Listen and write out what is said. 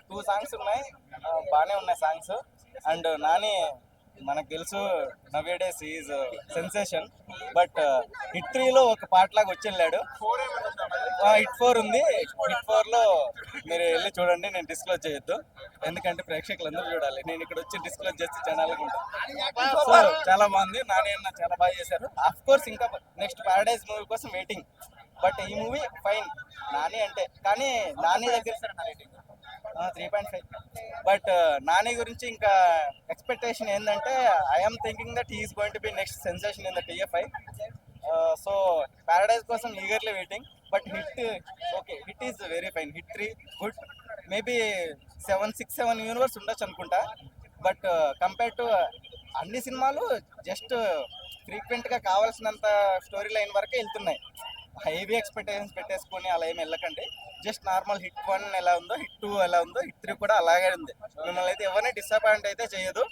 Two songs ఉన్నాయి, బాగానే ఉన్నాయి సాంగ్స్. అండ్ నాని మనకు తెలుసు నవ్వే days is sensation. But hit 3లో ఒక పార్ట్ లాగా వచ్చి వెళ్ళాడు. హిట్ 4 ఉంది. హిట్ 4లో మీరు వెళ్ళి చూడండి, నేను డిస్క్లోజ్ చేయొద్దు ఎందుకంటే ప్రేక్షకులందరూ చూడాలి. నేను ఇక్కడ వచ్చి డిస్క్లోజ్ చేస్తే జనాలకు ఉంటాను. సో చాలా బాగుంది, నాని అన్న చాలా బాగా చేశారు. ఆఫ్ కోర్స్ ఇంకా నెక్స్ట్ పారడైజ్ మూవీ కోసం వెయిటింగ్. బట్ ఈ మూవీ ఫైన్ నాని అంటే. కానీ నాని దగ్గర 3.5. బట్ నాని గురించి ఇంకా ఎక్స్పెక్టేషన్ ఏంటంటే I'm thinking that is going to be next sensation in the TFI. So Paradise కోసం eagerly waiting. But HIT okay, HIT is very fine. HIT 3 good. Maybe 7 universe ఉండొచ్చు అనుకుంటా. But compare to అన్ని సినిమాలు just ఫ్రీక్వెంట్గా కావాల్సినంత story line వరకే వెళ్తున్నాయి. Heavy expectations పెట్టేసుకొని అలా ఏమి వెళ్ళకండి. జస్ట్ నార్మల్ హిట్ 1 ఎలా ఉందో హిట్ 2 ఎలా ఉందో హిట్ 3 కూడా అలాగే ఉంది. మిమ్మల్ని అయితే ఎవరిని డిసప్పాయింట్ అయితే చేయదు.